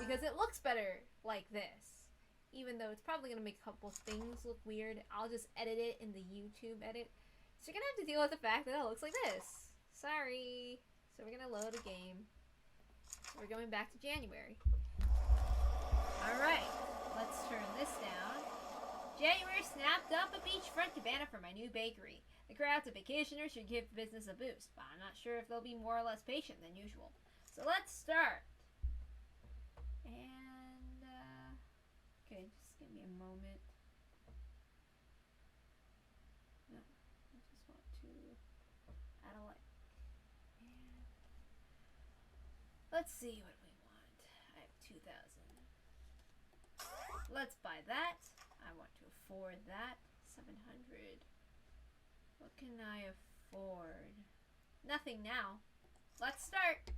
because it looks better like this. Even though it's probably going to make a couple things look weird, I'll just edit it in the YouTube edit. So you're going to have to deal with the fact that it looks like this. Sorry. So we're going to load a game. So we're going back to January. Alright, let's turn this down. January snapped up a beachfront cabana for my new bakery. The crowds of vacationers should give business a boost, but I'm not sure if they'll be more or less patient than usual. So let's start. And, okay, just give me a moment. No, I just want to add a like. And let's see what we want. I have 2,000. Let's buy that. I want to afford that. 700. What can I afford? Nothing now. Let's start.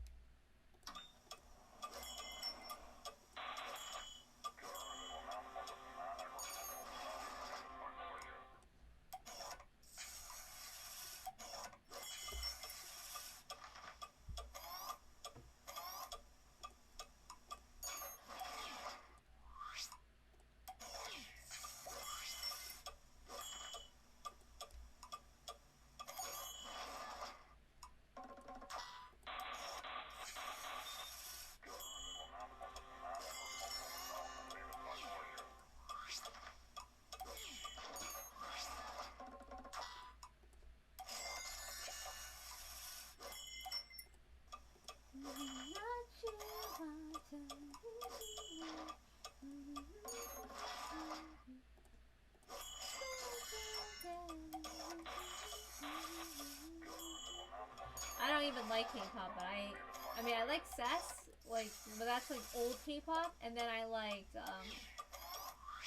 I don't even like K-pop, but I mean, I like Sess, like, but that's like old K-pop, and then I liked,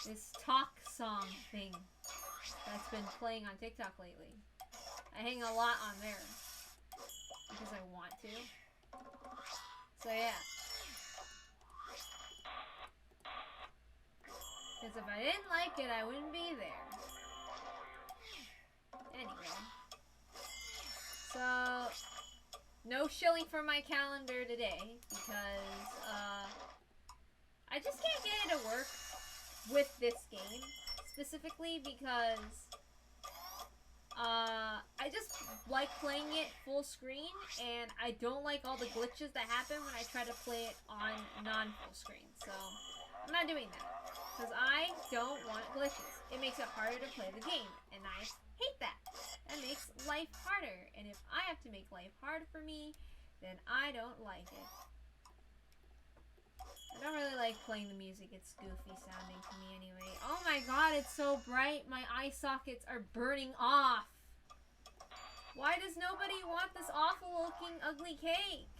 this talk song thing that's been playing on TikTok lately. I hang a lot on there, because I want to. So yeah. Because if I didn't like it, I wouldn't be there. Anyway. So, no shilling for my calendar today, because, I just can't get it to work with this game, specifically because, I just like playing it full screen, and I don't like all the glitches that happen when I try to play it on non-full screen, so I'm not doing that, because I don't want glitches. It makes it harder to play the game, and I hate that. That makes life harder, and if I have to make life hard for me, then I don't like it. I don't really like playing the music. It's goofy sounding to me anyway. Oh my god, it's so bright. My eye sockets are burning off. Why does nobody want this awful looking ugly cake?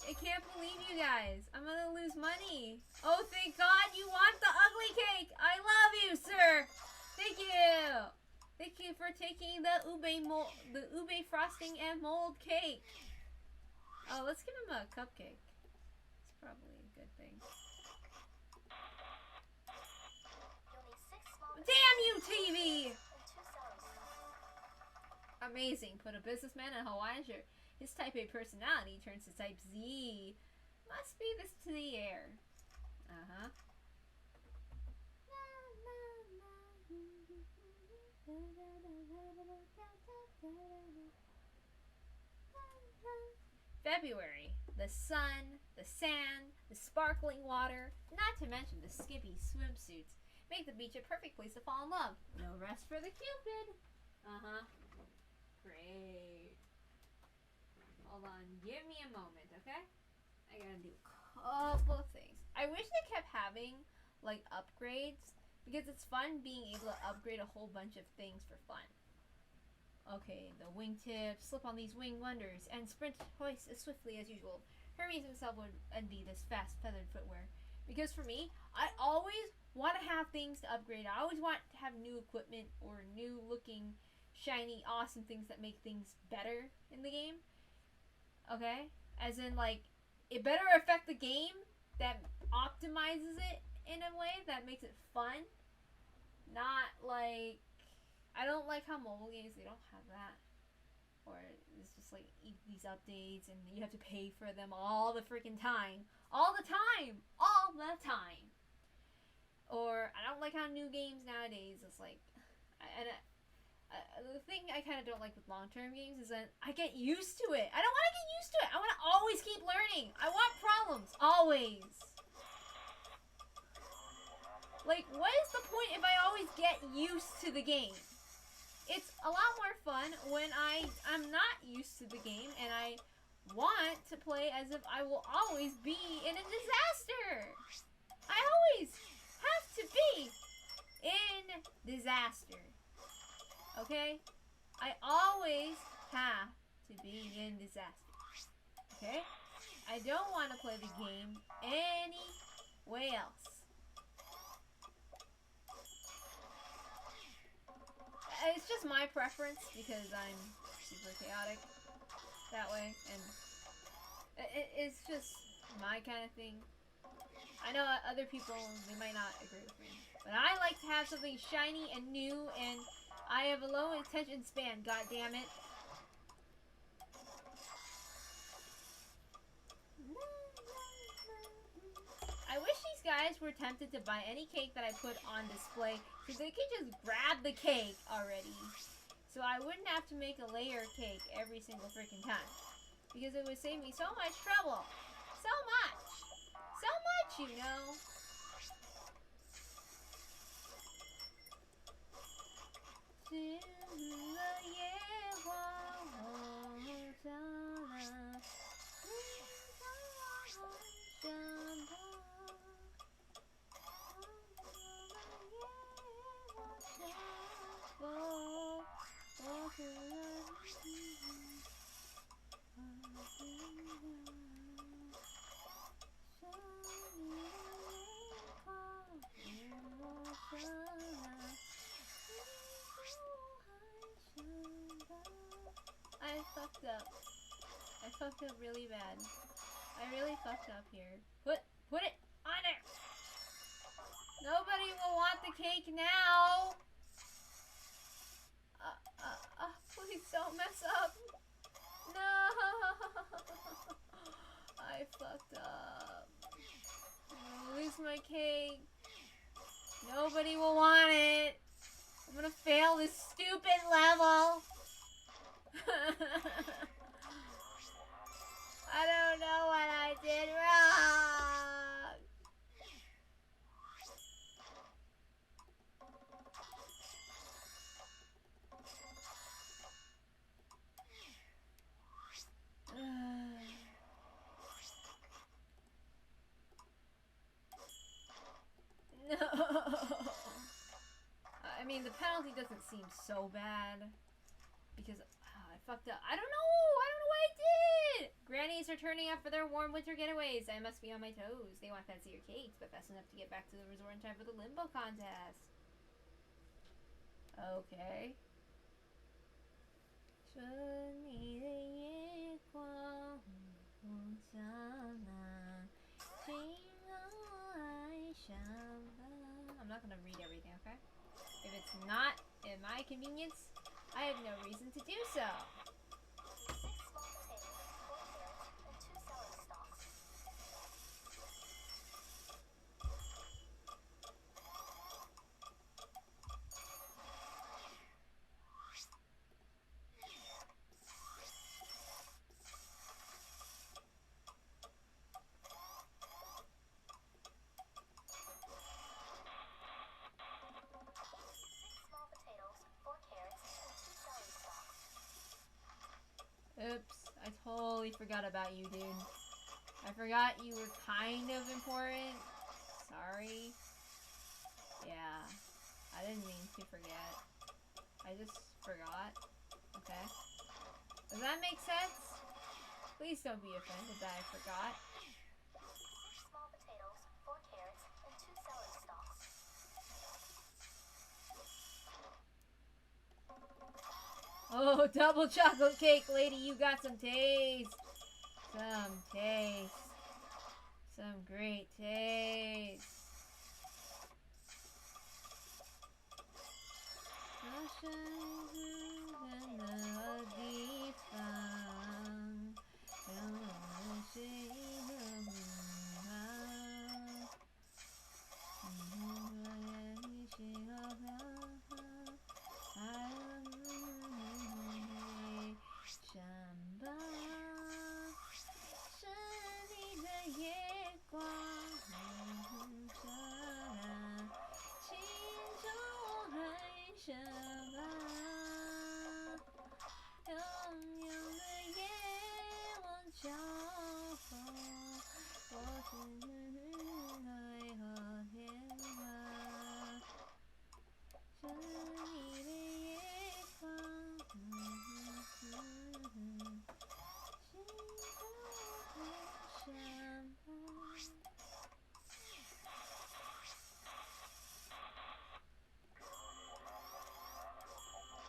I can't believe you guys. I'm gonna lose money. Oh, thank god you want the ugly cake. I love you, sir. Thank you. Thank you for taking the ube frosting and mold cake. Oh, let's give him a cupcake. It's probably a good thing. Damn you, TV! Amazing. Put a businessman in a Hawaiian shirt. His type A personality turns to type Z. Must be this to the air. Uh-huh. February. The sun, the sand, the sparkling water, not to mention the skimpy swimsuits, make the beach a perfect place to fall in love. No rest for the Cupid. Uh-huh. Great. Hold on, give me a moment, okay? I gotta do a couple of things. I wish they kept having, like, upgrades, because it's fun being able to upgrade a whole bunch of things for fun. Okay, the wingtips, slip on these wing wonders, and sprint twice as swiftly as usual. Hermes himself would envy this fast feathered footwear. Because for me, I always want to have things to upgrade. I always want to have new equipment or new looking, shiny, awesome things that make things better in the game. Okay? As in, like, it better affect the game that optimizes it in a way that makes it fun. Not like... I don't like how mobile games, they don't have that. Or it's just like these updates and you have to pay for them all the freaking time. All the time! time. All the time. Or, I don't like how new games nowadays is like... the thing I kind of don't like with long-term games is that I get used to it. I don't want to get used to it. I want to always keep learning. I want problems. Always. Like, what is the point if I always get used to the game? It's a lot more fun when I'm not used to the game and I want to play as if I will always be in a disaster. I always have to be in disaster. Okay? I always have to be in disaster. Okay? I don't want to play the game any way else. It's just my preference because I'm super chaotic that way, and it's just my kind of thing. I know other people, they might not agree with me, but I like to have something shiny and new, and I have a low attention span, god damn it. I wish these guys were tempted to buy any cake that I put on display, because they could just grab the cake already. So I wouldn't have to make a layer cake every single freaking time. Because it would save me so much trouble. So much! So much, you know. I fucked up. I fucked up really bad. I really fucked up here. Put it on there! Nobody will want the cake now! Please don't mess up! No! I fucked up. I'm gonna lose my cake. Nobody will want it. I'm gonna fail this stupid level. I don't know what I did wrong. No. I mean, the penalty doesn't seem so bad because I fucked up. I don't know what I did. Grannies are turning up for their warm winter getaways. I must be on my toes. They want fancier cakes, but fast enough to get back to the resort in time for the limbo contest. Okay. 春你的夜光不照那心若爱上了 I'm not gonna read everything, okay? If it's not in my convenience, I have no reason to do so. 6 small potatoes, 4 carrots, and 2 celery stalks. Oops, I totally forgot about you, dude. I forgot you were kind of important. Sorry. Yeah, I didn't mean to forget. I just forgot. Okay. Does that make sense? Please don't be offended that I forgot. 6 small potatoes, 4 carrots, and 2 celery stalks. Oh, double chocolate cake, lady. You got some taste. Some taste. Some great taste.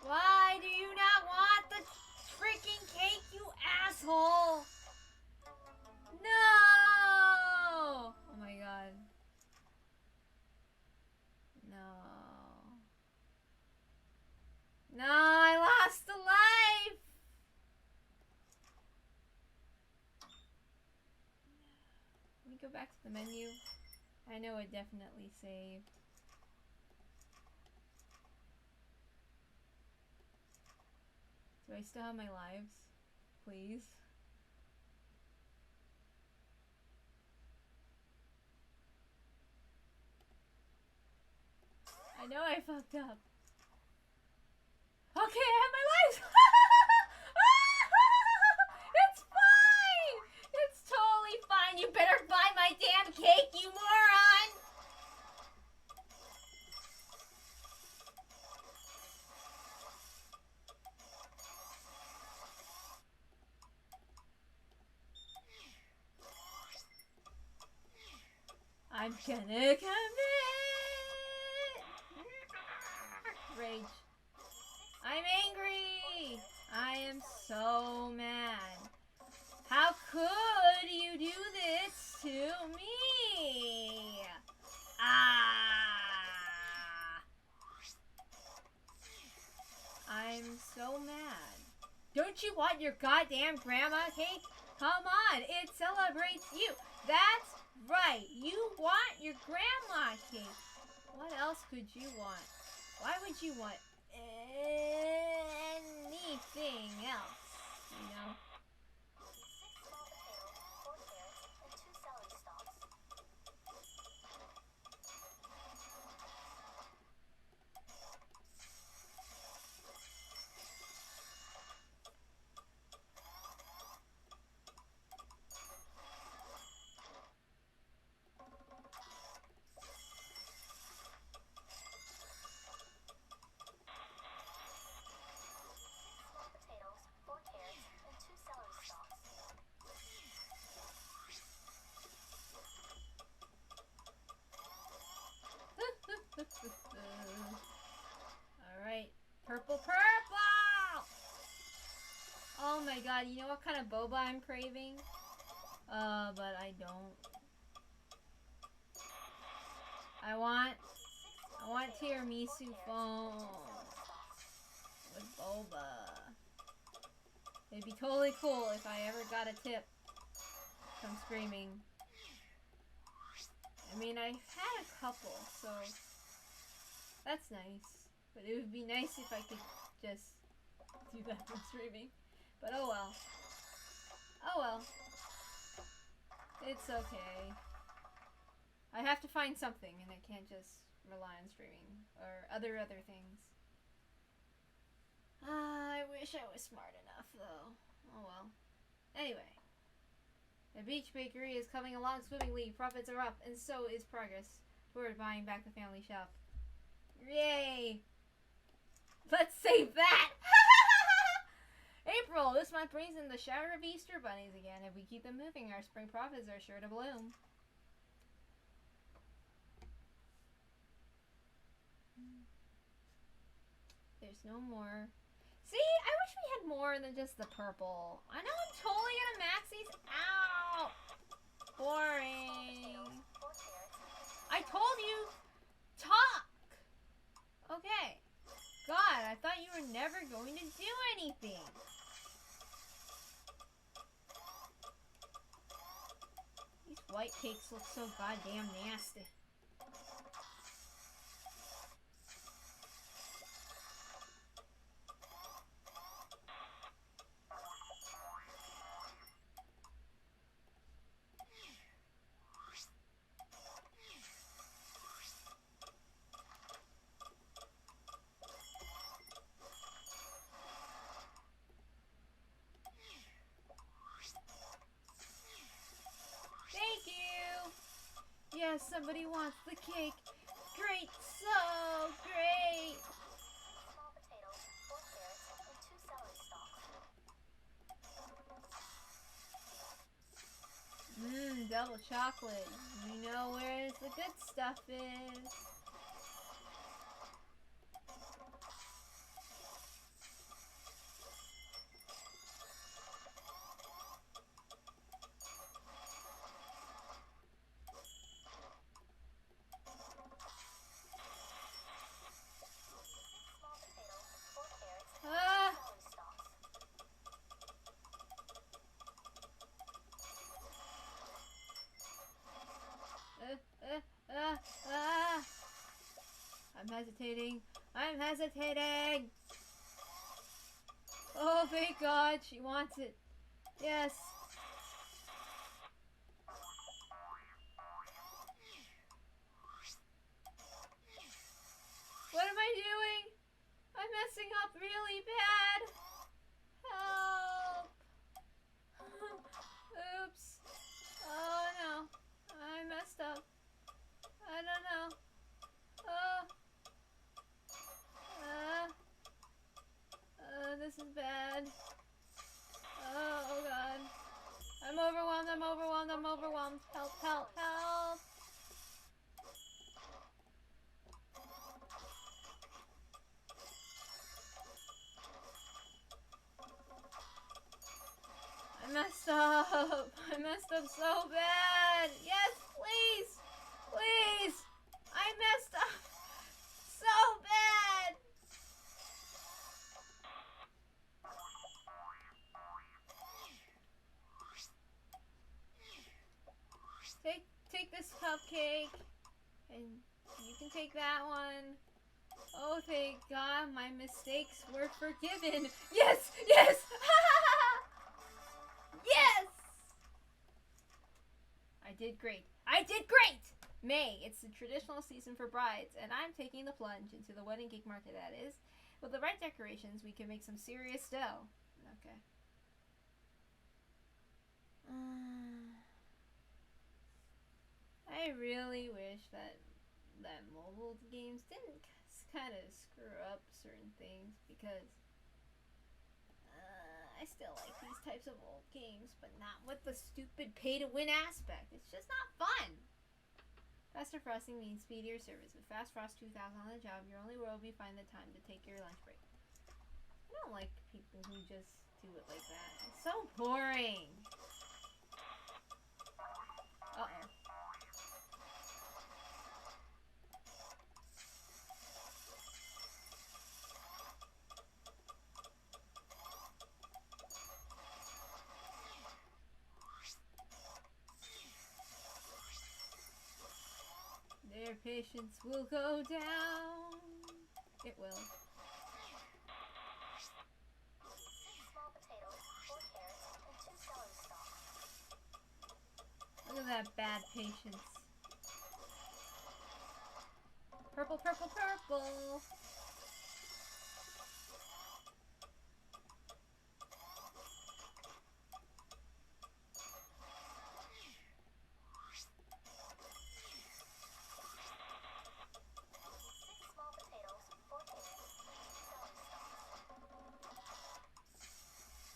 Why do you not want the freaking cake, you asshole? No! Oh my god. No. No, I lost a life! Let me go back to the menu. I know it definitely saved. Do I still have my lives? Please? I know I fucked up. Okay, I have my lives! It's fine! It's totally fine. You better buy my damn cake, you moron! I'm gonna commit! Rage. I'm angry! I am so mad. How could you do this to me? Ah! I'm so mad. Don't you want your goddamn grandma cake? Come on, it celebrates you. That's right. You want your grandma cake. What else could you want? Why would you want anything else? You know? Alright. Purple, purple! Oh my god, you know what kind of boba I'm craving? But I don't. I want tiramisu foam with boba. It'd be totally cool if I ever got a tip from Screaming. I mean, I've had a couple, so that's nice. But it would be nice if I could just do that from Screaming. But oh well. Oh well. It's okay. I have to find something, and I can't just rely on Screaming or other things. I wish I was smart enough, though. Oh well. Anyway. The Beach Bakery is coming along swimmingly. Profits are up, and so is progress toward buying back the family shop. Yay! Let's save that! April! This month brings in the shower of Easter bunnies again. If we keep them moving, our spring profits are sure to bloom. There's no more. See, I wish we had more than just the purple. I know I'm totally gonna max these out. Boring. I told you, talk. Okay. God, I thought you were never going to do anything. These white cakes look so goddamn nasty. Thank you. Yes, somebody wants the cake. Great, so great. Small potatoes, 4 carrots, and 2 celery stalks. Double chocolate. We know where the good stuff is. I'm hesitating. I'm hesitating. Oh, thank God. She wants it. Yes. What am I doing? I'm messing up really bad. Help. Oops. Oh no. I messed up. I don't know. This is bad. Oh God. I'm overwhelmed. I'm overwhelmed. I'm overwhelmed. Help, help, help. I messed up. I messed up so bad. Yes, please. Please. I messed up so bad. Take this cupcake. And you can take that one. Oh, thank God, my mistakes were forgiven. Yes! Yes! Yes! I did great. I did great! May, it's the traditional season for brides, and I'm taking the plunge into the wedding cake market, that is. With the right decorations, we can make some serious dough. Okay. I really wish that mobile games didn't kind of screw up certain things, because I still like these types of old games, but not with the stupid pay-to-win aspect. It's just not fun. Faster frosting means speedier service. With Fast Frost 2000 on the job, your only world will be find the time to take your lunch break. I don't like people who just do it like that. It's so boring. Uh-oh. Their patience will go down. It will. 6 small potatoes, 4 carrots, and 2 celery stalks. Look at that bad patience. Purple, purple, purple.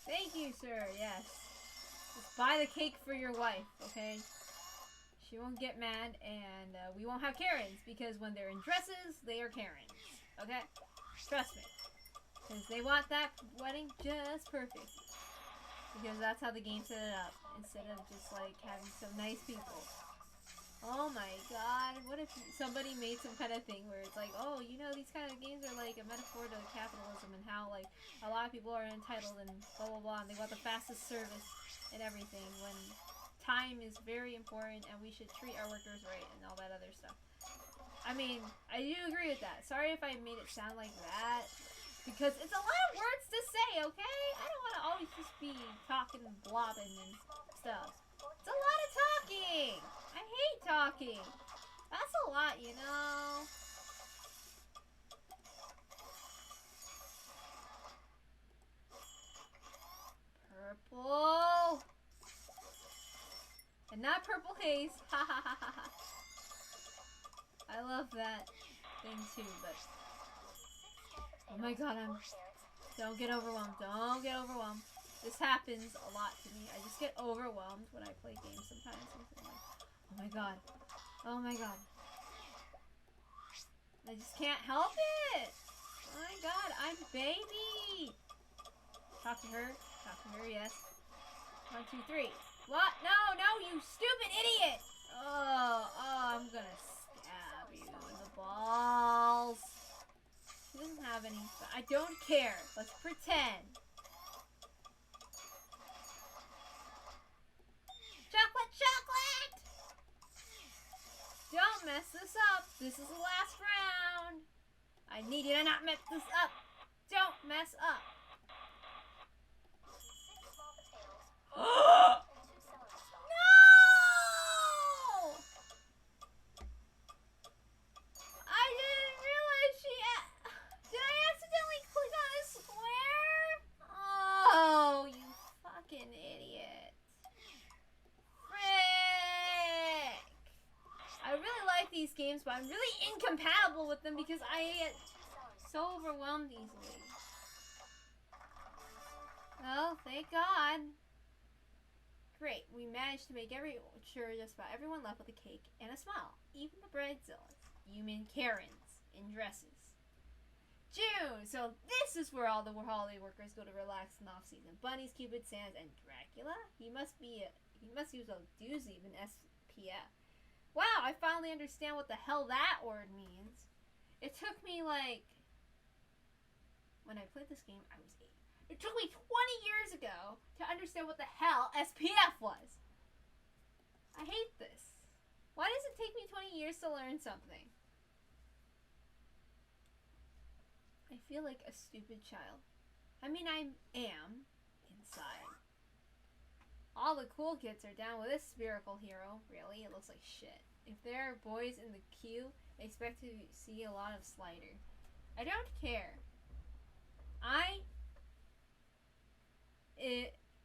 Thank you, sir. Yes. Just buy the cake for your wife, okay? She won't get mad, and we won't have Karens, because when they're in dresses, they are Karens. Okay? Trust me. Because they want that wedding just perfect. Because that's how the game set it up. Instead of just, like, having some nice people. Oh my God. What if somebody made some kind of thing where it's like, oh, you know, these kind of games are like a metaphor to capitalism and how, like, a lot of people are entitled and blah, blah, blah, and they want the fastest service and everything, when time is very important and we should treat our workers right and all that other stuff. I mean, I do agree with that. Sorry if I made it sound like that, because it's a lot of words to say, okay? I don't want to always just be talking and blobbing and stuff. It's a lot of talking! I hate talking! That's a lot, you know? Purple! And not purple haze. Ha ha ha ha ha. I love that thing too, but... Oh my god, Don't get overwhelmed. Don't get overwhelmed. This happens a lot to me. I just get overwhelmed when I play games sometimes. I'm like, oh my god. Oh my god. I just can't help it. Oh my god, I'm baby. Talk to her. Talk to her, yes. 1, 2, 3. What? No, you stupid idiot. Oh, I'm gonna stab you in the balls. She doesn't have any. I don't care. Let's pretend. Chocolate! Don't mess this up. This is the last round. I need you to not mess this up. Don't mess up. 6 small potatoes, No! and 2 celery stalks. I didn't realize did I accidentally click on a square? Oh, you fucking idiot. Frick. I really like these games, but I'm really incompatible with them because I get so overwhelmed easily. Well, thank God. Great, we managed to make just about everyone left with a cake and a smile. Even the bridezillas. You mean Karens in dresses. June! So this is where all the holiday workers go to relax in off-season. Bunnies, Cupid, Sands, and Dracula? He must use a doozy of an SPF. Wow, I finally understand what the hell that word means. It took me when I played this game, I was 8. It took me 20 years ago to understand what the hell SPF was. I hate this. Why does it take me 20 years to learn something? I feel like a stupid child. I mean, I am inside. All the cool kids are down with this spherical hero. Really? It looks like shit. If there are boys in the queue, I expect to see a lot of Slider. I don't care.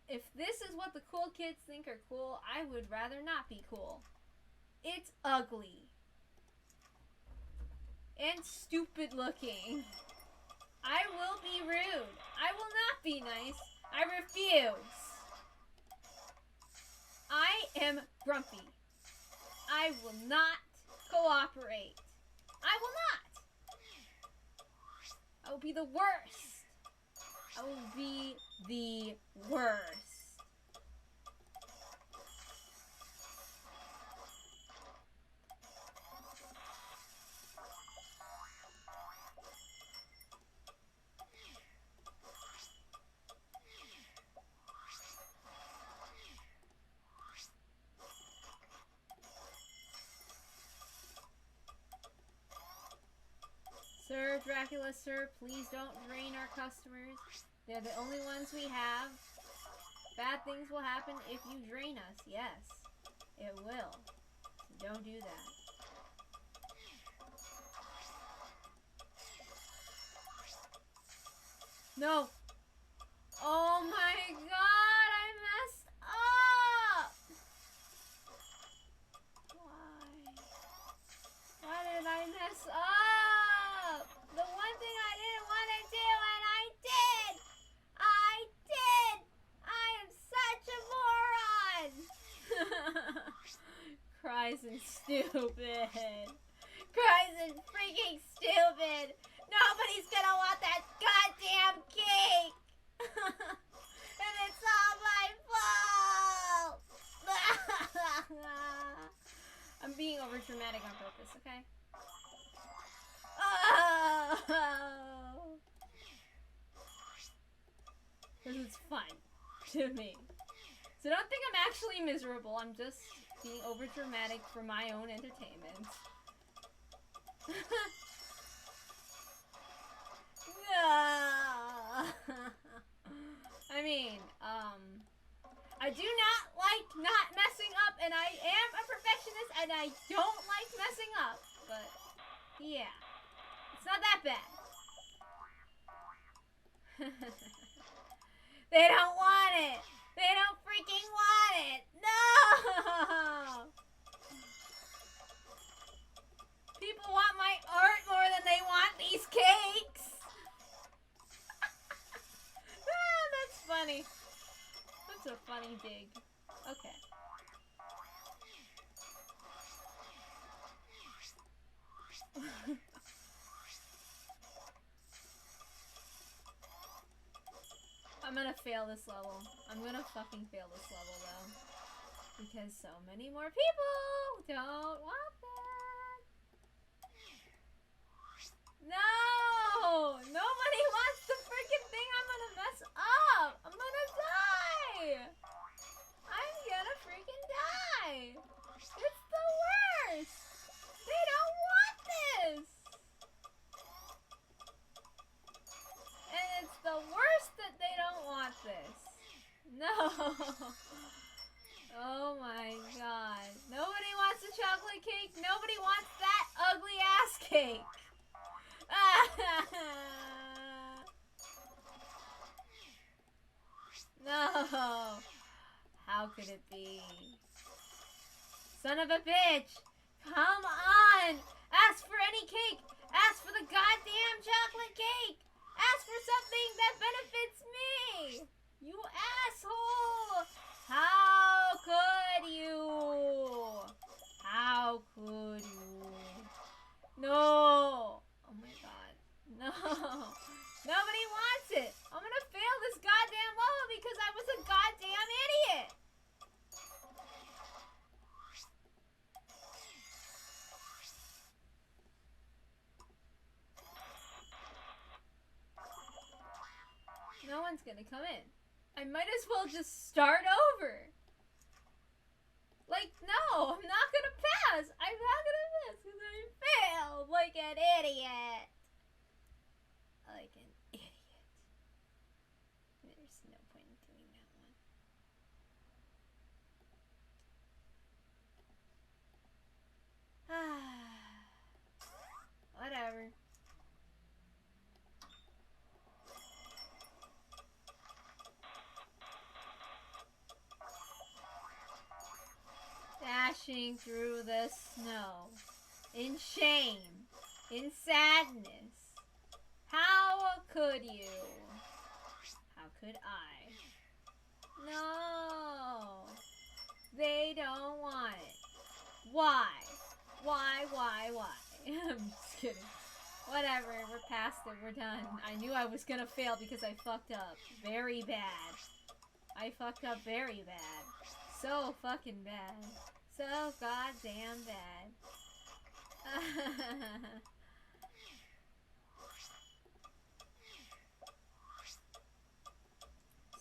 If this is what the cool kids think are cool, I would rather not be cool. It's ugly. And stupid looking. I will be rude. I will not be nice. I refuse. I am grumpy. I will not cooperate. I will not. I will be the worst. I will be the worst. Sir, Dracula, sir, please don't drain our customers. They're the only ones we have. Bad things will happen if you drain us. Yes, it will. So don't do that. No. Oh my god, I messed up. Why? Why did I mess up? The one thing I didn't want to do, and I did! I did! I am such a moron! Cries and stupid. Cries and freaking stupid! Nobody's gonna want that goddamn cake! And it's all my fault! I'm being over dramatic on purpose, okay? Oh! Because it's fun to me. So don't think I'm actually miserable. I'm just being over dramatic for my own entertainment. I mean, I do not like not messing up, and I am a perfectionist, and I don't like messing up, but yeah, it's not that bad. They don't want it. They don't freaking want it. No! People dig. Okay. I'm gonna fail this level. I'm gonna fucking fail this level though. Because so many more people don't want that. No! Nobody wants the freaking thing I'm gonna mess up! I'm gonna die! I'm gonna freaking die! It's the worst! They don't want this! And it's the worst that they don't want this. No! Oh my god. Nobody wants a chocolate cake. Nobody wants that ugly ass cake. No. How could it be? Son of a bitch. Come on. Ask for any cake. Ask for the goddamn chocolate cake. Ask for something that benefits me. You asshole. How could you? How could you? No! Oh my god. No! Nobody wants it! I'm gonna fail this goddamn level because I was a goddamn idiot! No one's gonna come in. I might as well just start over. Like, no, I'm not gonna pass. I'm not gonna pass because I failed like an idiot. Like an idiot. There's no point in doing that one. Whatever. Dashing through the snow, in shame, in sadness. How could you? How could I? No, they don't want it. Why? Why? I'm just kidding. Whatever, we're past it, we're done. I knew I was gonna fail because I fucked up very bad. I fucked up very bad. So fucking bad. So goddamn bad.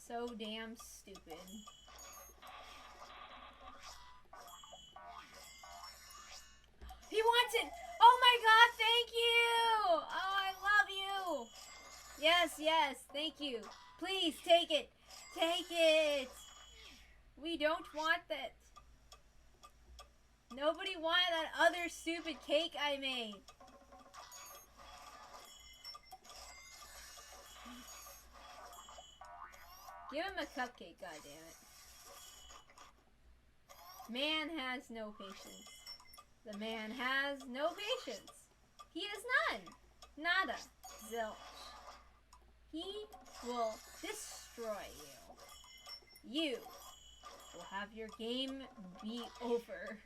So damn stupid. He wants it! Oh my god, thank you! Oh, I love you! Yes, yes, thank you. Please, take it! Take it! We don't want that. Nobody wanted that other stupid cake I made. Give him a cupcake, goddammit. Man has no patience. The man has no patience. He has none. Nada. Zilch. He will destroy you. You will have your game be over.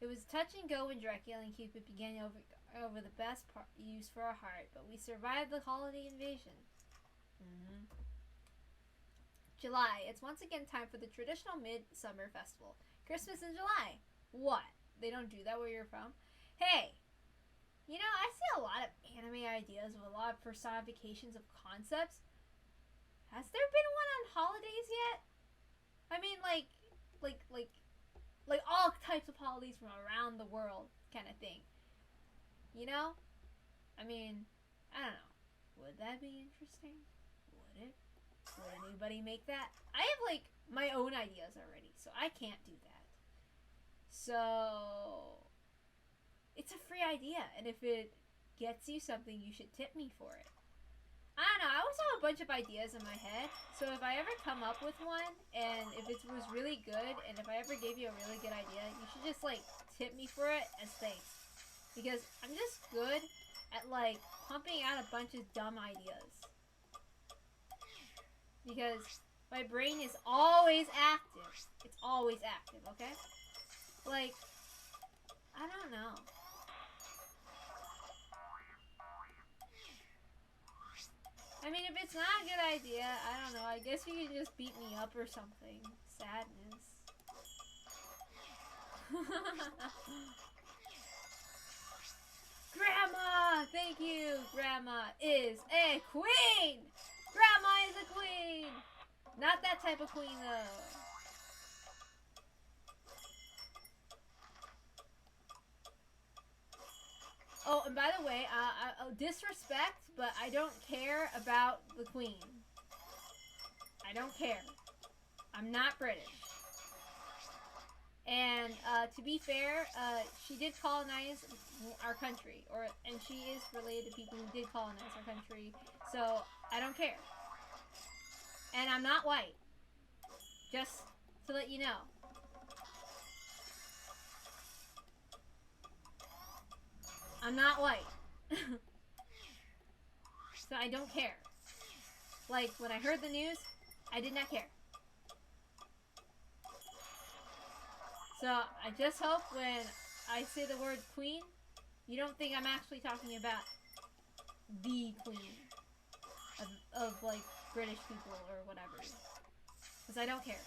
It was touch and go when Dracula and Cupid began over the best use for a heart, but we survived the holiday invasion. July. It's once again time for the traditional midsummer festival. Christmas in July. What? They don't do that where you're from? Hey, you know, I see a lot of anime ideas with a lot of personifications of concepts. Has there been one on holidays yet? I mean, like all types of holidays from around the world kind of thing. You know? I mean, I don't know. Would that be interesting? Would it? Would anybody make that? I have, like, my own ideas already, so I can't do that. So, it's a free idea, and if it gets you something, you should tip me for it. I don't know, I always have a bunch of ideas in my head, so if I ever come up with one, and if it was really good, and if I ever gave you a really good idea, you should just, like, tip me for it as thanks. Because I'm just good at, like, pumping out a bunch of dumb ideas. Because my brain is always active. It's always active, okay? Like, I don't know. I mean, if it's not a good idea, I don't know. I guess you can just beat me up or something. Sadness. Grandma! Thank you! Grandma is a queen! Grandma is a queen! Not that type of queen, though. Oh, and by the way, disrespect, but I don't care about the queen. I don't care. I'm not British. And to be fair, she did colonize our country, and she is related to people who did colonize our country. So I don't care. And I'm not white. Just to let you know. I'm not white. So I don't care. Like, when I heard the news, I did not care. So I just hope when I say the word queen, you don't think I'm actually talking about the queen of like, British people or whatever. Because I don't care.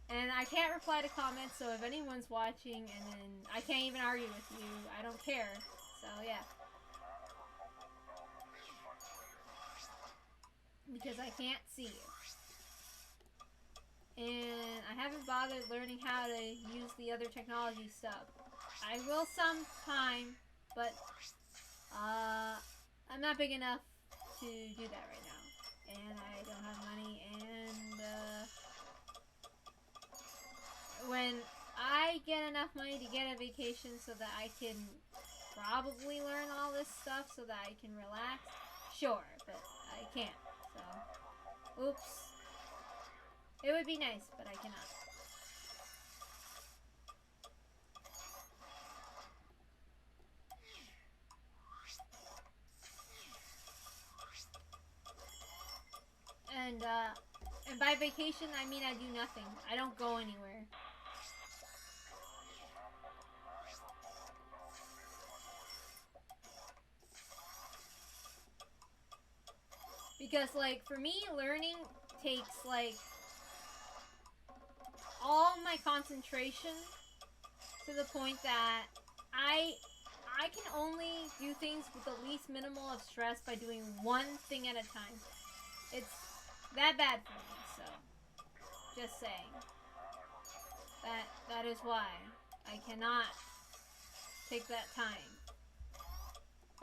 And I can't reply to comments, so if anyone's watching and then I can't even argue with you, I don't care. So, yeah. Because I can't see you. And I haven't bothered learning how to use the other technology stuff. I will sometime, but I'm not big enough to do that right now. And I don't have money, and when I get enough money to get a vacation so that I can probably learn all this stuff so that I can relax, sure, but I can't, so, oops. It would be nice, but I cannot. And by vacation, I mean I do nothing. I don't go anywhere. Because, like, for me, learning takes, like, all my concentration to the point that I can only do things with the least minimal of stress by doing one thing at a time. It's that bad for me, so just saying. That is why I cannot take that time.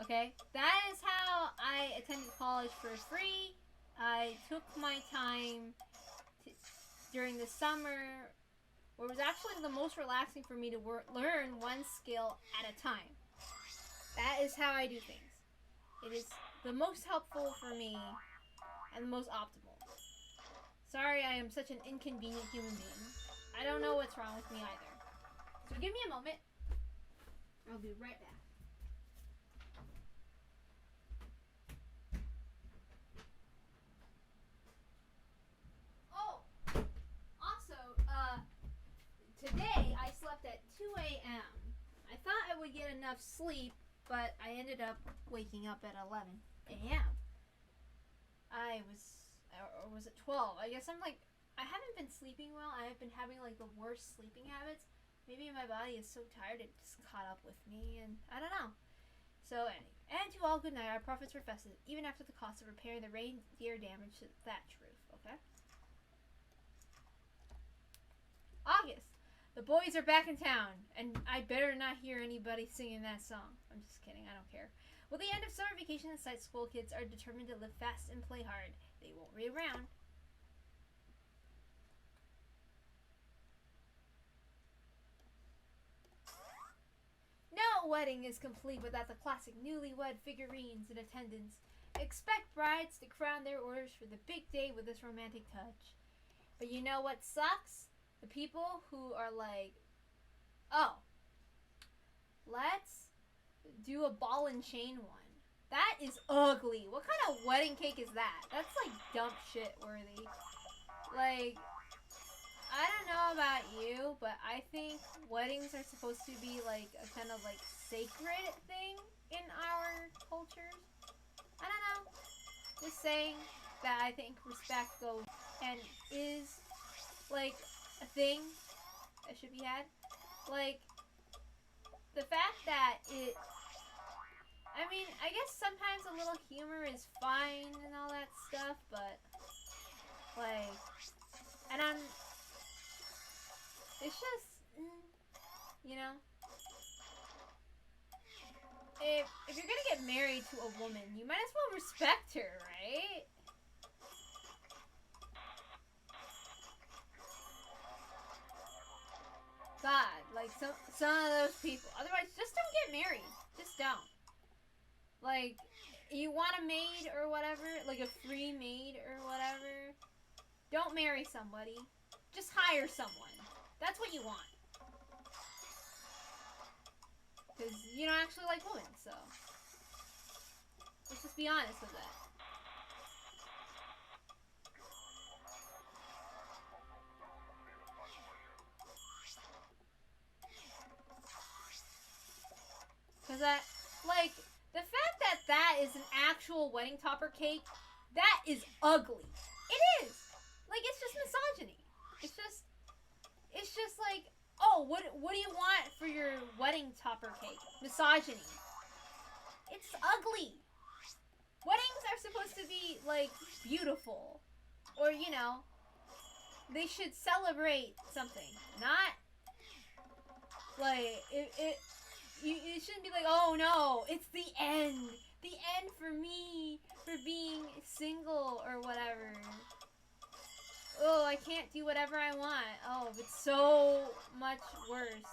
Okay? That is how I attended college for free. I took my time during the summer, where it was actually the most relaxing for me to learn one skill at a time. That is how I do things. It is the most helpful for me and the most optimal. Sorry, I am such an inconvenient human being. I don't know what's wrong with me either. So give me a moment. I'll be right back. Oh, also, today I slept at 2 a.m. I thought I would get enough sleep, but I ended up waking up at 11 a.m. Or was it 12? I guess I haven't been sleeping well. I have been having like the worst sleeping habits. Maybe my body is so tired it just caught up with me, and I don't know. So anyway, and to all good night. Our profits were festive, even after the cost of repairing the reindeer damage to the thatch roof. Okay. August. The boys are back in town, and I better not hear anybody singing that song. I'm just kidding. I don't care. With the end of summer vacation, the site school kids are determined to live fast and play hard. They won't be around. No wedding is complete without the classic newlywed figurines in attendance. Expect brides to crown their orders for the big day with this romantic touch. But you know what sucks? The people who are like, oh, let's do a ball and chain one. That is ugly. What kind of wedding cake is that? That's like dump shit worthy. Like, I don't know about you, but I think weddings are supposed to be like a kind of like sacred thing in our cultures. I don't know. Just saying that I think respect goes and is like a thing that should be had. Like, the fact that it, I mean, I guess sometimes a little humor is fine and all that stuff, but like, and it's just, you know, if you're gonna get married to a woman, you might as well respect her, right? God, like some of those people. Otherwise, just don't get married. Just don't. Like, you want a maid or whatever, like a free maid or whatever. Don't marry somebody. Just hire someone. That's what you want. Because you don't actually like women, so let's just be honest with that. Because like, the fact that that is an actual wedding topper cake, that is ugly. It is. Like, it's just misogyny. It's just like, oh, what do you want for your wedding topper cake? Misogyny. It's ugly. Weddings are supposed to be, like, beautiful. Or, you know, they should celebrate something. Not, like, it shouldn't be like, oh no, it's the end. The end for me, for being single or whatever. Oh, I can't do whatever I want. Oh, if it's so much worse,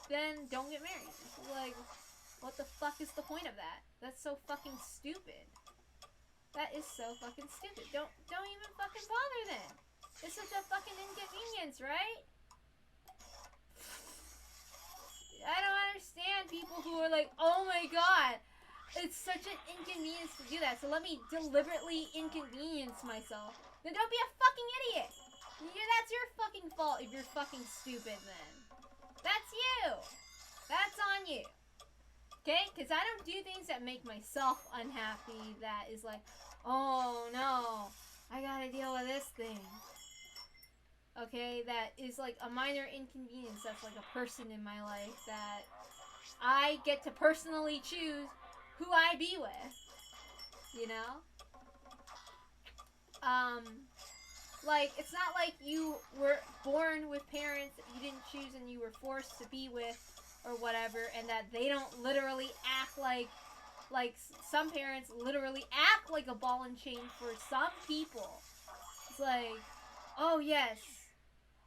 then don't get married. It's like, what the fuck is the point of that? That's so fucking stupid. That is so fucking stupid. Don't even fucking bother then. It's such a fucking inconvenience, right? I don't understand people who are like, oh my god, it's such an inconvenience to do that, so let me deliberately inconvenience myself. Then don't be a fucking idiot. That's your fucking fault if you're fucking stupid then. That's you. That's on you. Okay? Because I don't do things that make myself unhappy that is like, oh no, I gotta deal with this thing. Okay? That is like a minor inconvenience. That's like a person in my life that I get to personally choose who I be with. You know? Like, it's not like you were born with parents that you didn't choose and you were forced to be with or whatever, and that they don't literally act like some parents literally act like a ball and chain for some people. It's like, oh yes,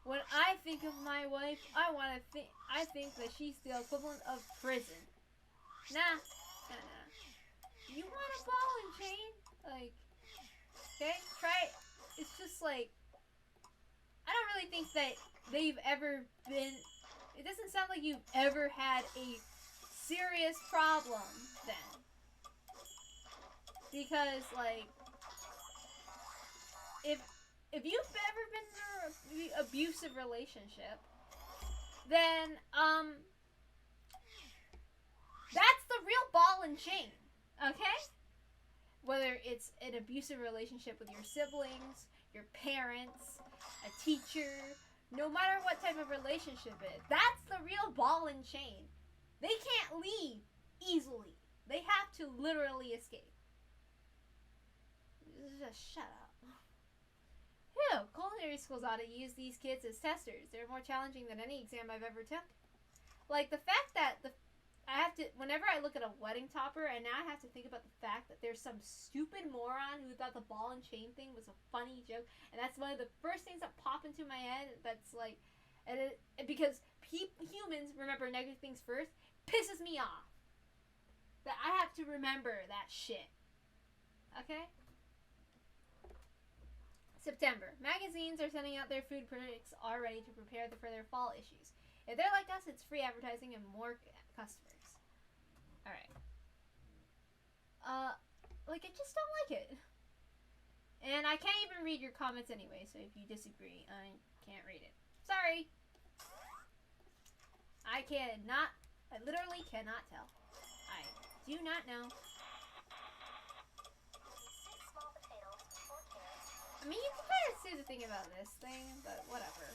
when I think of my wife, I think that she's the equivalent of prison. Nah. You want a ball and chain? Like, okay, try it. It's just like, I don't really think that they've ever been. It doesn't sound like you've ever had a serious problem then. Because, like, if you've ever been in an abusive relationship, then, that's the real ball and chain, okay? Whether it's an abusive relationship with your siblings, your parents, a teacher, no matter what type of relationship it is, that's the real ball and chain. They can't leave easily. They have to literally escape. Just shut up. Phew, culinary schools ought to use these kids as testers. They're more challenging than any exam I've ever took. Like, the fact that I have to, whenever I look at a wedding topper, and now I have to think about the fact that there's some stupid moron who thought the ball and chain thing was a funny joke, and that's one of the first things that pop into my head. That's like, because humans remember negative things first, pisses me off. That I have to remember that shit. Okay? September. Magazines are sending out their food critics already to prepare for their fall issues. If they're like us, it's free advertising and more customers. Alright. Like, I just don't like it. And I can't even read your comments anyway, so if you disagree, I can't read it. Sorry. I literally cannot tell. I do not know. I mean, you can kind of see the thing about this thing, but whatever.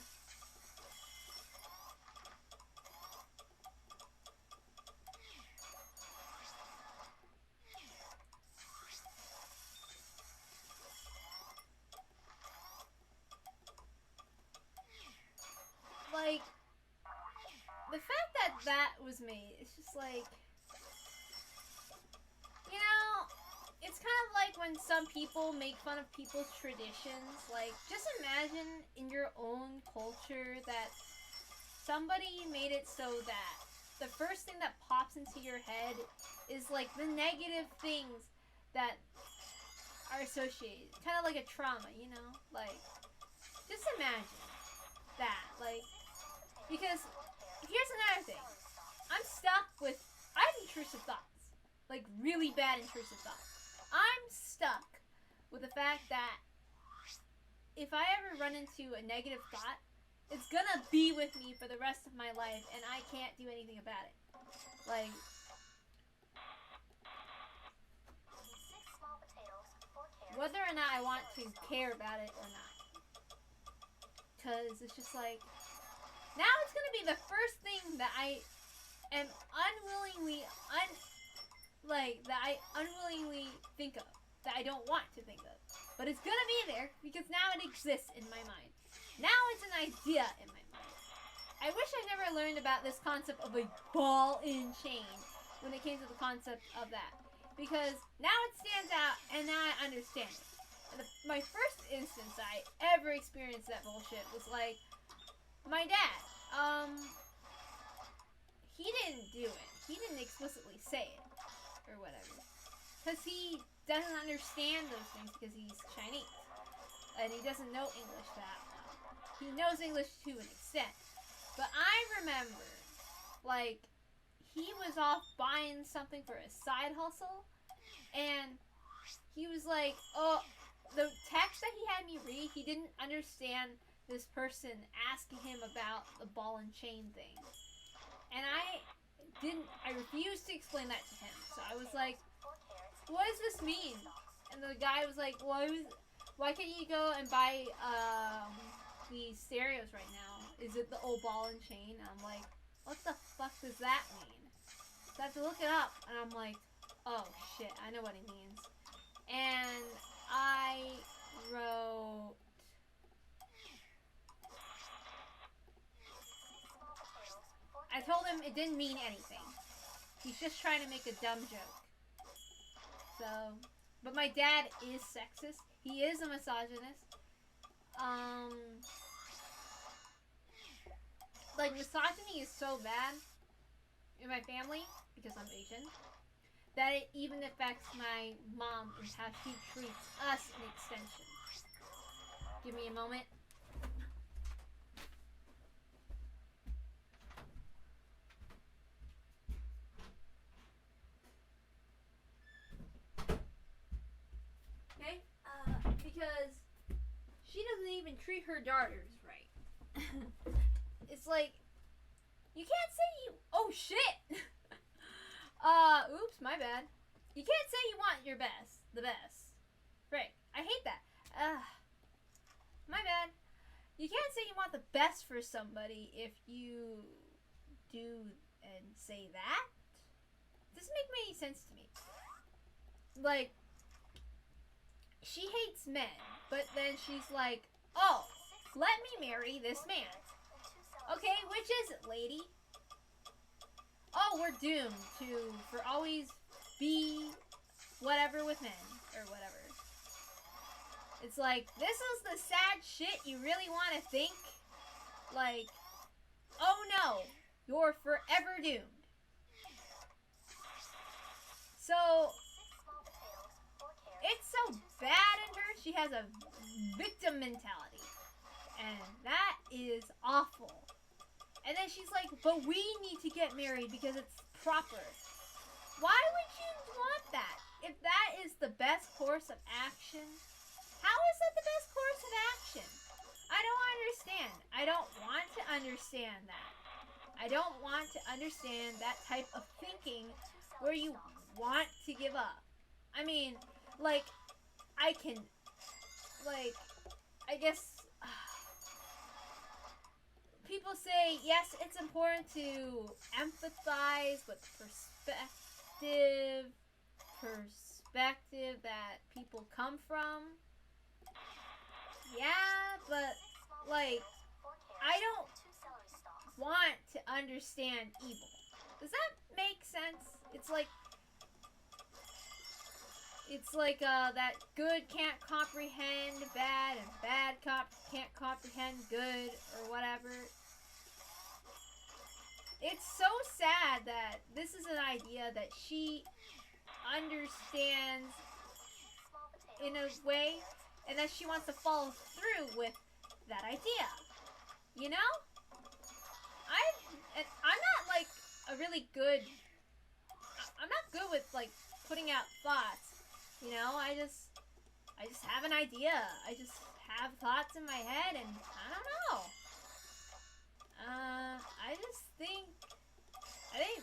Like, the fact that that was made, it's just like, you know, it's kind of like when some people make fun of people's traditions. Like, just imagine in your own culture that somebody made it so that the first thing that pops into your head is like the negative things that are associated. Kind of like a trauma, you know? Like, just imagine that. Like, because here's another thing. I have intrusive thoughts. Like, really bad intrusive thoughts. I'm stuck with the fact that if I ever run into a negative thought, it's gonna be with me for the rest of my life, and I can't do anything about it. Like, whether or not I want to care about it or not. Because it's just like, now it's gonna be the first thing that I am unwillingly think of, that I don't want to think of. But it's gonna be there, because now it exists in my mind. Now it's an idea in my mind. I wish I never learned about this concept of a ball and chain when it came to the concept of that. Because now it stands out, and now I understand it. And my first instance I ever experienced that bullshit was like, my dad, he didn't do it. He didn't explicitly say it, or whatever. Because he doesn't understand those things because he's Chinese. And he doesn't know English that well. He knows English to an extent. But I remember, like, he was off buying something for a side hustle. And he was like, oh, the text that he had me read, he didn't understand this person asking him about the ball and chain thing. And I refused to explain that to him. So I was like, what does this mean? And the guy was like, why can't you go and buy these stereos right now? Is it the old ball and chain? And I'm like, what the fuck does that mean? So I have to look it up. And I'm like, oh shit, I know what it means. And I wrote, I told him it didn't mean anything. He's just trying to make a dumb joke. So, but my dad is sexist. He is a misogynist. Like, misogyny is so bad in my family, because I'm Asian, that it even affects my mom and how she treats us in extension. Give me a moment. Okay? Because she doesn't even treat her daughters right. It's like, you can't say you. Oh shit! Oops, my bad. You can't say you want your best, the best. Right. I hate that. My bad. You can't say you want the best for somebody if you do and say that. Doesn't make any sense to me. Like, she hates men, but then she's like, oh, let me marry this man. Okay, which is it, lady? Oh, we're doomed to, for always be whatever with men, or whatever. It's like, this is the sad shit you really want to think? Like, oh no, you're forever doomed. So, it's so bad in her, she has a victim mentality. And that is awful. And then she's like, but we need to get married because it's proper. Why would you want that? If that is the best course of action, how is that the best course of action? I don't understand. I don't want to understand that. I don't want to understand that type of thinking where you want to give up. I mean, like, I can, like, I guess, people say, yes, it's important to empathize with perspective that people come from. Yeah, but, like, I don't want to understand evil. Does that make sense? It's like that good can't comprehend bad and bad can't comprehend good or whatever. It's so sad that this is an idea that she understands in a way and that she wants to follow through with that idea. You know? I'm not like a really good, I'm not good with like putting out thoughts. You know, I just have an idea. I just have thoughts in my head, and I don't know. I think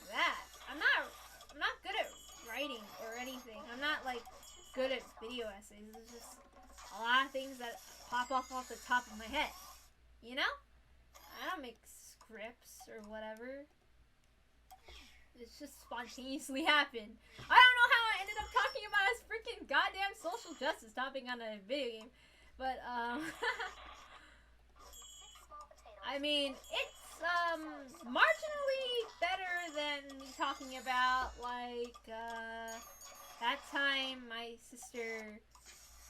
that I'm not good at writing or anything. I'm not like good at video essays. It's just a lot of things that pop off the top of my head. You know? I don't make scripts or whatever. It's just spontaneously happened. I don't know how I ended up talking about a freaking goddamn social justice topic on a video game. But, I mean, it's, marginally better than me talking about, like, that time my sister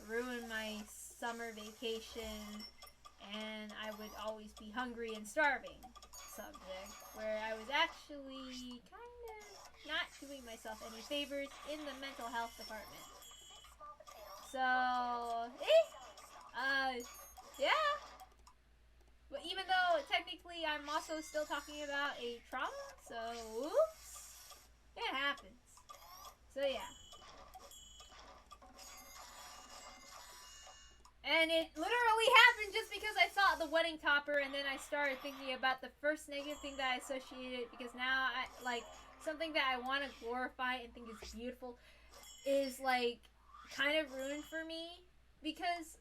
ruined my summer vacation and I would always be hungry and starving subject, where I was actually kind of not doing myself any favors in the mental health department. So, yeah. But even though technically I'm also still talking about a trauma, so oops, it happens. So yeah. And it literally happened just because I saw the wedding topper, and then I started thinking about the first negative thing that I associated, because now I, like, something that I want to glorify and think is beautiful is, like, kind of ruined for me, because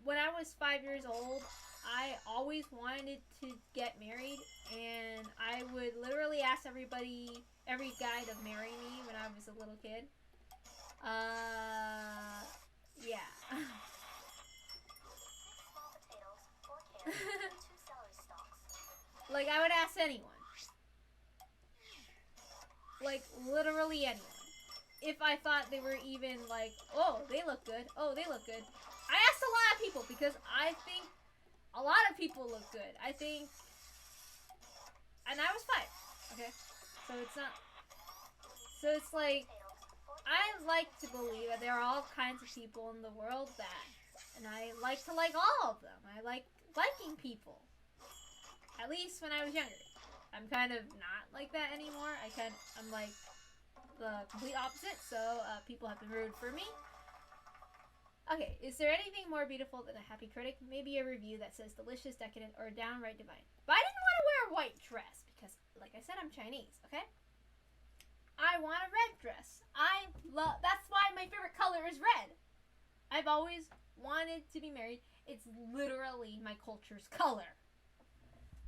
when I was 5 years old, I always wanted to get married, and I would literally ask every guy to marry me when I was a little kid. Yeah. Like, I would ask anyone. Like, literally anyone. If I thought they were even like, oh, they look good. Oh, they look good. I asked a lot of people because I think a lot of people look good. I think... And I was 5. Okay? So it's not... So it's like... I like to believe that there are all kinds of people in the world that... And I like to like all of them. I like liking people. At least when I was younger. I'm kind of not like that anymore. I'm like the complete opposite, so people have been rude for me. Okay, is there anything more beautiful than a happy critic? Maybe a review that says delicious, decadent, or downright divine. But I didn't want to wear a white dress because, like I said, I'm Chinese, okay? I want a red dress. That's why my favorite color is red. I've always wanted to be married. It's literally my culture's color.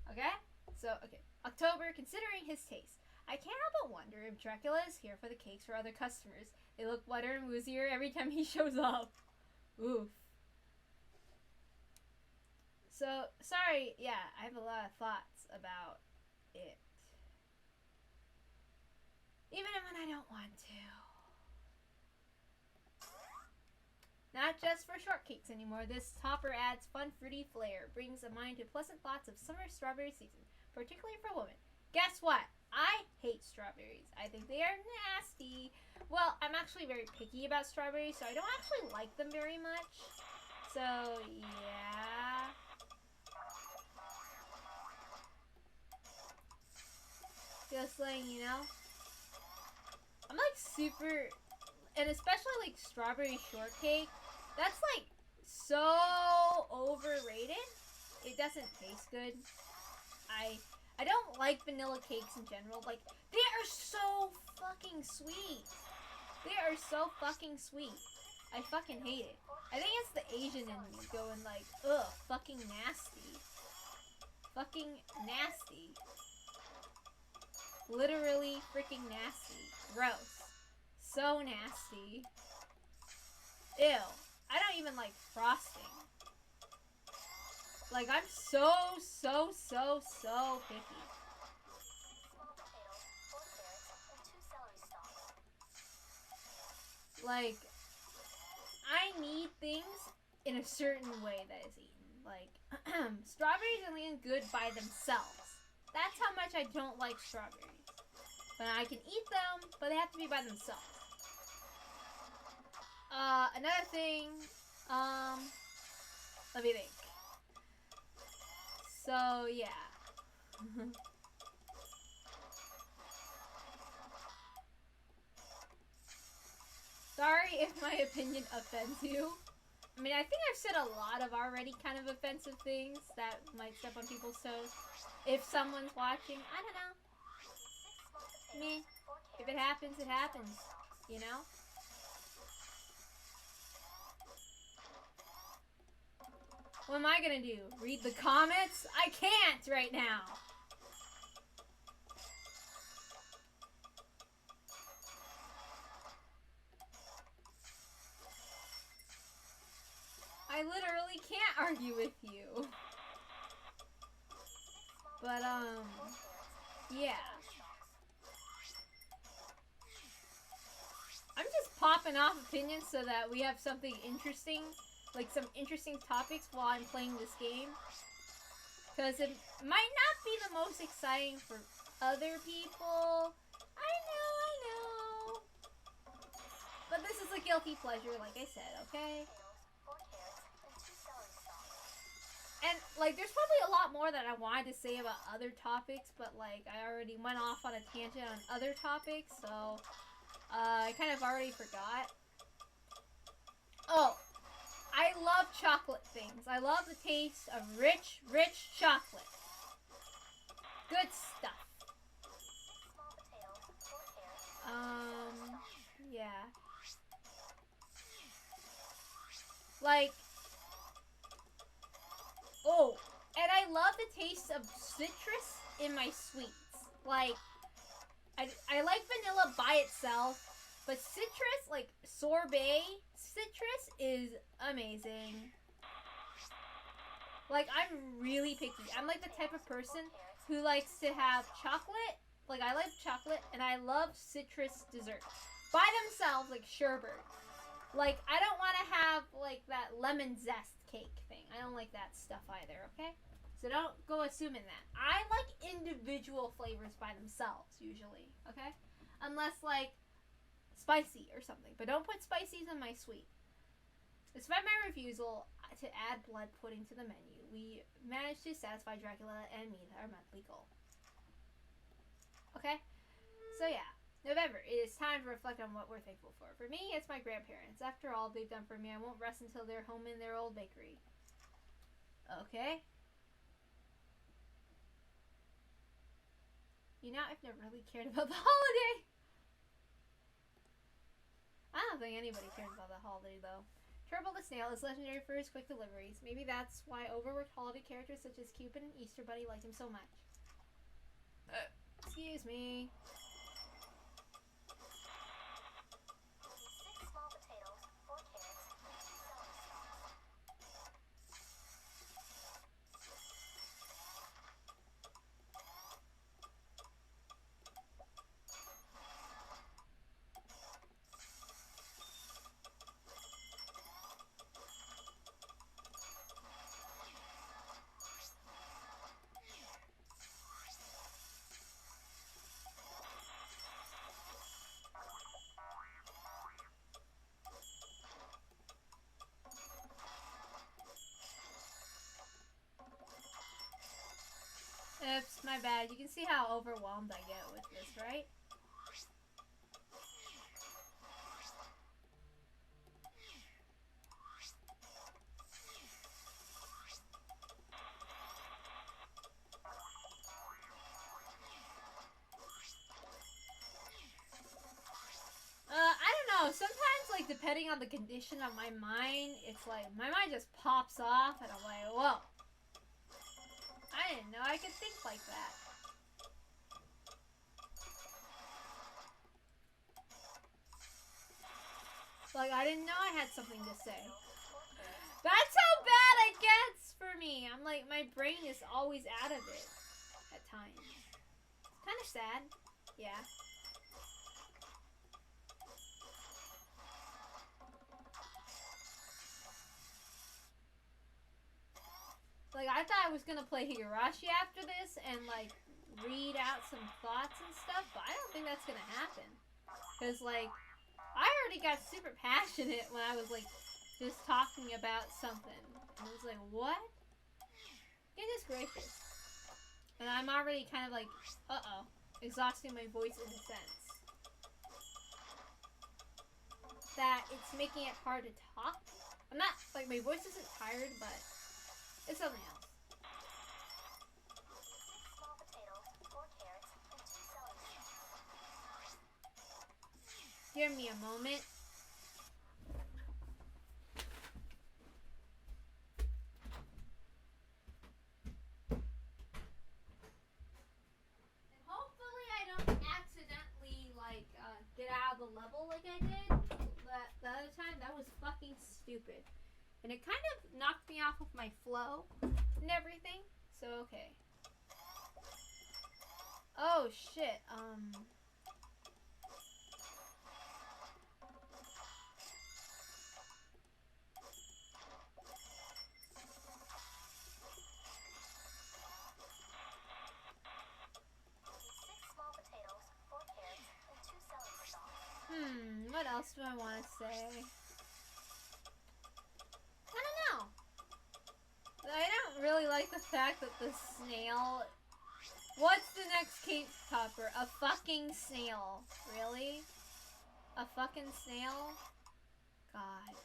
Okay? So, okay. October, considering his taste. I can't help but wonder if Dracula is here for the cakes for other customers. They look wetter and woozier every time he shows up. Oof. So, sorry, yeah, I have a lot of thoughts about it. Even when I don't want to. Not just for shortcakes anymore, this topper adds fun fruity flair, brings a mind to pleasant thoughts of summer strawberry season, particularly for women. Guess what? I hate strawberries. I think they are nasty. Well, I'm actually very picky about strawberries, so I don't actually like them very much. So, yeah. Just letting you know. I'm like super, and especially like strawberry shortcake, that's like so overrated. It doesn't taste good. I don't like vanilla cakes in general. Like, they are so fucking sweet. They are so fucking sweet. I fucking hate it. I think it's the Asian in me going like, ugh, fucking nasty. Fucking nasty. Literally freaking nasty. Gross. So nasty. Ew. I don't even like frosting. Like, I'm so picky. Small potatoes, 4 carrots, and 2 celery stalks. Like, I need things in a certain way that is eaten. Like, strawberries are only good by themselves. That's how much I don't like strawberries. But I can eat them, but they have to be by themselves. Another thing, let me think. So, yeah. Sorry if my opinion offends you. I mean, I think I've said a lot of already kind of offensive things that might step on people's toes. If someone's watching, I don't know. 6 small Me. potatoes, 4 carrots, If it happens, it 2 happens. celery stalks. You know? What am I gonna do? Read the comments? I can't right now. I literally can't argue with you. But, yeah. I'm just popping off opinions so that we have something interesting, like some interesting topics while I'm playing this game. Because it might not be the most exciting for other people. I know. But this is a guilty pleasure, like I said, okay? 4 carrots, and 2 celery stalks. And, like, there's probably a lot more that I wanted to say about other topics, but, like, I already went off on a tangent on other topics, so, I kind of already forgot. Oh, I love chocolate things. I love the taste of rich chocolate. Good stuff. 6 small potatoes, 4 carrots, Yeah. Like, oh, and I love the taste of citrus in my sweets. Like, I like vanilla by itself, but citrus, like sorbet citrus, is amazing. Like, I'm really picky. I'm like the type of person, who likes to have chocolate. Like, I like chocolate, and I love citrus desserts. By themselves, like sherbet. Like, I don't want to have, like, that lemon zest cake thing. I don't like that stuff either, okay? So don't go assuming that. I like individual flavors by themselves, usually, okay? Unless, like, spicy or something. But don't put spices in my sweet. Despite my refusal to add blood pudding to the menu, we managed to satisfy Dracula and me our monthly goal. Okay? So yeah, November. It is time to reflect on what we're thankful for. For me, it's my grandparents. After all they've done for me, I won't rest until they're home in their old bakery. Okay? You know, I've never really cared about the holiday. I don't think anybody cares about the holiday, though. Turbo the Snail is legendary for his quick deliveries. Maybe that's why overworked holiday characters such as Cupid and Easter Bunny liked him so much. Excuse me. Six small potatoes, 4 carrots, and 2 celery stalks. Oops, my bad. You can see how overwhelmed I get with this, right? I don't know. Sometimes, like, depending on the condition of my mind, it's like, my mind just pops off, and I'm like, whoa. I didn't know I could think like that. Like, I didn't know I had something to say. That's how bad it gets for me. I'm like, my brain is always out of it at times. It's kind of sad. Yeah. Like, I thought I was gonna play Higurashi after this and, like, read out some thoughts and stuff, but I don't think that's gonna happen. Because, like, I already got super passionate when I was, like, just talking about something. And I was like, what? Goodness gracious. And I'm already kind of like, uh-oh, exhausting my voice in a sense. That it's making it hard to talk. I'm not, like, my voice isn't tired, but it's something else. 6 small potatoes, 4 carrots, and 2 celery stalks. Give me a moment. And hopefully I don't accidentally, like, get out of the level like I did the other time. That was fucking stupid. And it kind of knocked me off of my flow and everything. So, okay. Oh, shit. Small potatoes, 4 carrots, and 2 celery stalks. What else do I want to say? I don't know. I don't really like the fact that the snail... What's the next cake topper? A fucking snail. Really? A fucking snail? God.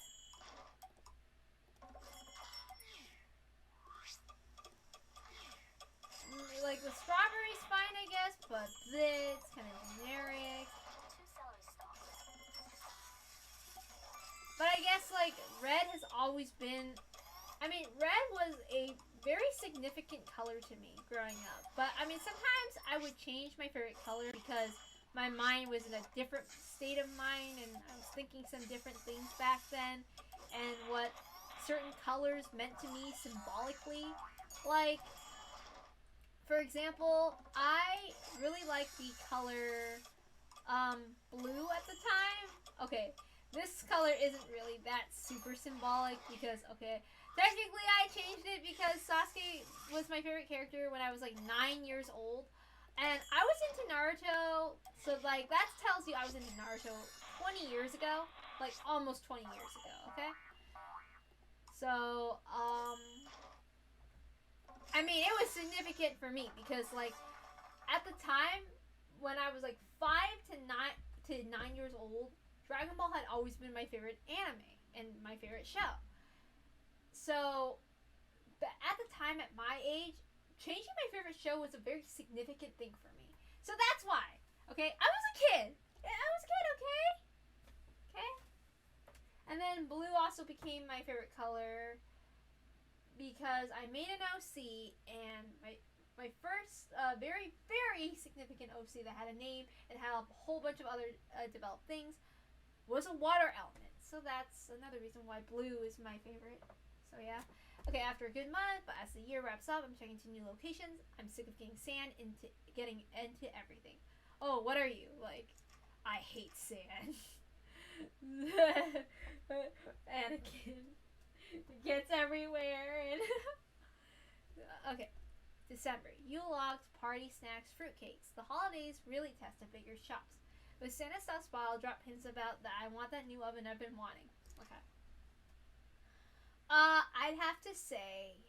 Like, the strawberry's fine, I guess, but this kind of generic. 2 celery stalks. But I guess, like, red has always been... I mean, red was a very significant color to me growing up. But, I mean, sometimes I would change my favorite color because my mind was in a different state of mind and I was thinking some different things back then and what certain colors meant to me symbolically. Like, For example, I really like the color blue at the time. Okay, this color isn't really that super symbolic because, okay, technically I changed it because Sasuke was my favorite character when I was like 9 years old. And I was into Naruto, so like that tells you I was into Naruto 20 years ago. Like almost 20 years ago, okay? So, I mean, it was significant for me because, like, at the time when I was like 5 to 9 years old, Dragon Ball had always been my favorite anime and my favorite show. So, but at the time, at my age, changing my favorite show was a very significant thing for me. So that's why. Okay, I was a kid. I was a kid. Okay. Okay. And then blue also became my favorite color because I made an OC and my first very very significant OC that had a name and had a whole bunch of other developed things was a water element. So that's another reason why blue is my favorite. So yeah. Okay, after a good month, but as the year wraps up, I'm checking to new locations. I'm sick of getting sand into everything. Oh, what are you? Like, I hate sand. Anakin gets everywhere and okay. December. Yule logs, party snacks, fruitcakes. The holidays really test a bigger shops. With Santa Stuff Spile, drop hints about that I want that new oven I've been wanting. Okay. I'd have to say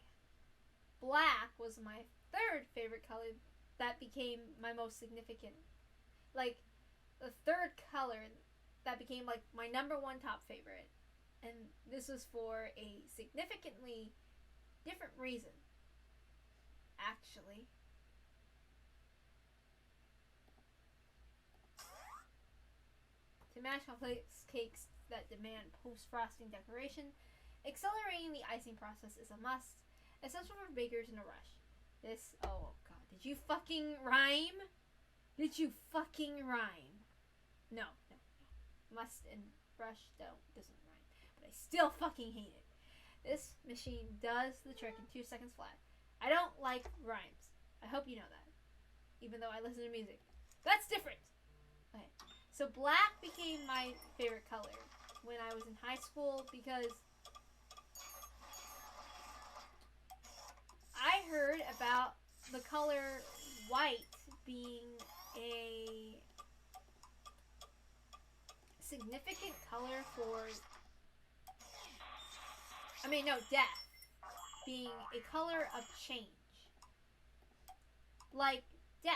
black was my third favorite color that became my most significant. Like, the third color that became, like, my number one top favorite. And this was for a significantly different reason, actually. To match complex cakes that demand post-frosting decoration, accelerating the icing process is a must, essential for bakers in a rush. This, oh god, did you fucking rhyme? Did you fucking rhyme? No. Must and rush doesn't rhyme, but I still fucking hate it. This machine does the trick in 2 seconds flat. I don't like rhymes. I hope you know that. Even though I listen to music. That's different! Okay. So black became my favorite color when I was in high school because I heard about the color white being a significant color for death being a color of change. Like death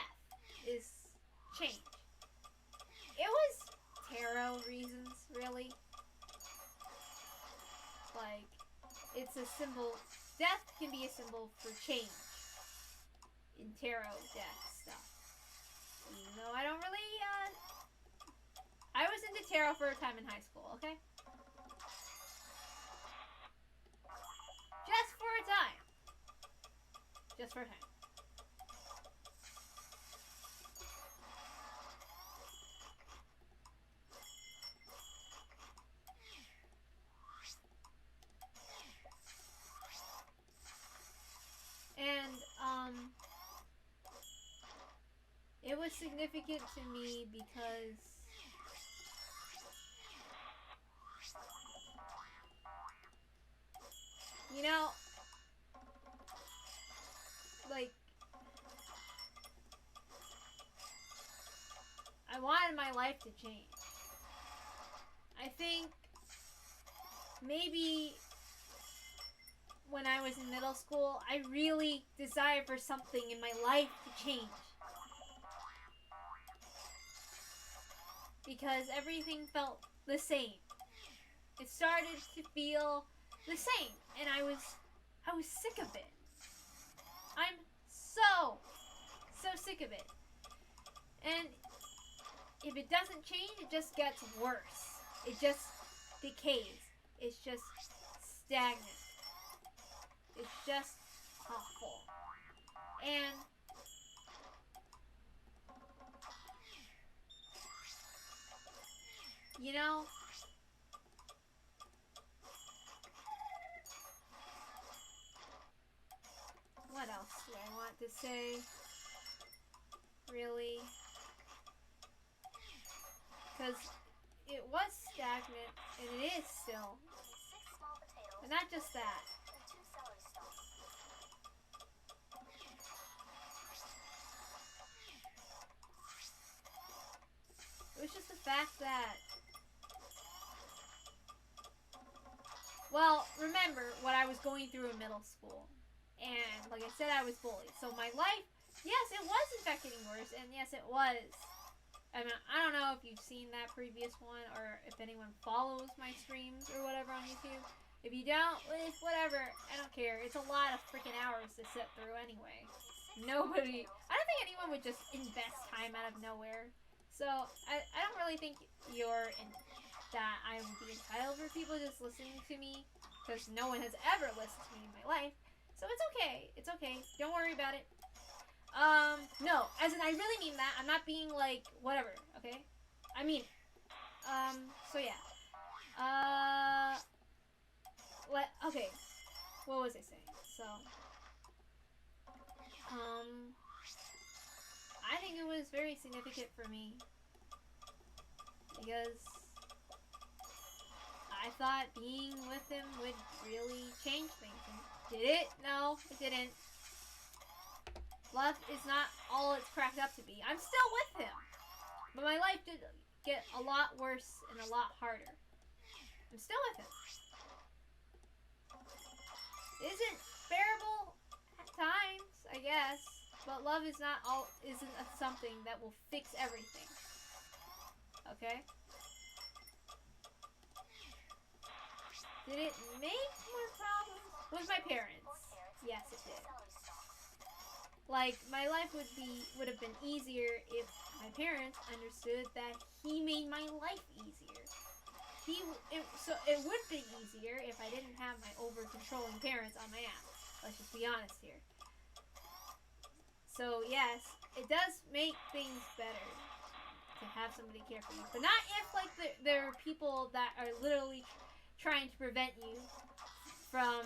is change. It was tarot reasons, really. Like, it's a symbol. Death can be a symbol for change in tarot death stuff. Even though I don't really, I was into tarot for a time in high school, okay? Just for a time. Just for a time. And, it was significant to me because you know, like, I wanted my life to change. I think maybe when I was in middle school, I really desired for something in my life to change. Because everything felt the same. It started to feel the same, and I was sick of it. I'm so sick of it. And if it doesn't change, it just gets worse. It just decays. It's just stagnant. It's just awful. And you know, what else do I want to say? Really? Because it was stagnant, and it is still. Six small potatoes. But not just that. And 2 celery stalks. It was just the fact that, well, remember what I was going through in middle school. And like I said, I was bullied. So my life, yes, it was in fact getting worse. And yes, it was. I mean, I don't know if you've seen that previous one or if anyone follows my streams or whatever on YouTube. If you don't, whatever. I don't care. It's a lot of freaking hours to sit through anyway. Nobody, I don't think anyone would just invest time out of nowhere. So I don't really think that I would be entitled for people just listening to me, because no one has ever listened to me in my life. So it's okay. It's okay. Don't worry about it. No, as in I really mean that. I'm not being like whatever. Okay. I mean, so yeah. Okay. What was I saying? So, I think it was very significant for me because I thought being with him would really change things. And did it? No, it didn't. Love is not all it's cracked up to be. I'm still with him. But my life did get a lot worse and a lot harder. I'm still with him. It isn't bearable at times, I guess. But love is isn't something that will fix everything. Okay? Did it make more problems? With my parents. Yes, it did. Like, my life would have been easier if my parents understood that he made my life easier. So it would be easier if I didn't have my over-controlling parents on my ass. Let's just be honest here. So yes, it does make things better to have somebody care for you, but not if like there are people that are literally trying to prevent you from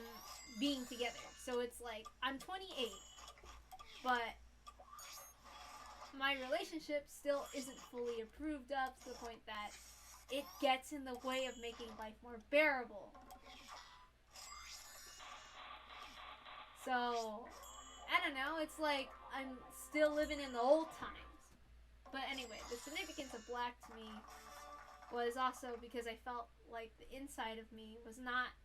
being together. So it's like I'm 28, but my relationship still isn't fully approved of to the point that it gets in the way of making life more bearable. So, I don't know, it's like I'm still living in the old times. But anyway, the significance of black to me was also because I felt like the inside of me was not,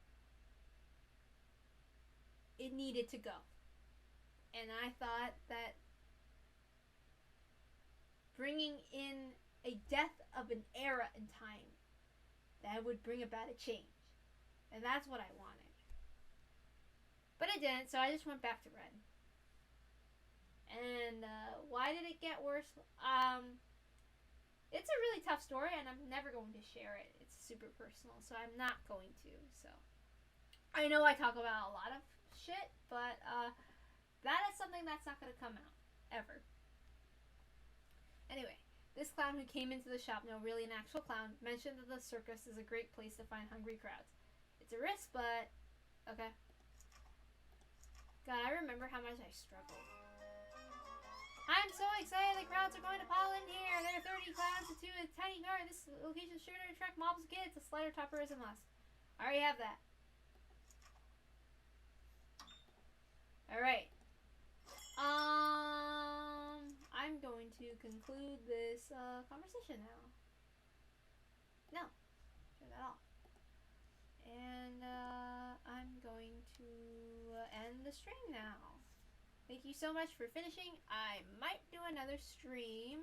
it needed to go. And I thought that bringing in a death of an era in time, that would bring about a change. And that's what I wanted. But it didn't, so I just went back to red. And why did it get worse? It's a really tough story, and I'm never going to share it. It's super personal, so I'm not going to. So I know I talk about a lot of shit, but that is something that's not going to come out ever. Anyway, this clown who came into the shop, no, really an actual clown, mentioned that the circus is a great place to find hungry crowds. It's a risk, but okay. God, I remember how much I struggled. I'm so excited the crowds are going to pile in here. There are 30 clowns into a tiny car. This location is sure to attract mobs of kids. A slider topper is a must. I already have that. Alright. I'm going to conclude this conversation now. No. Turn that off. And I'm going to end the stream now. Thank you so much for finishing. I might do another stream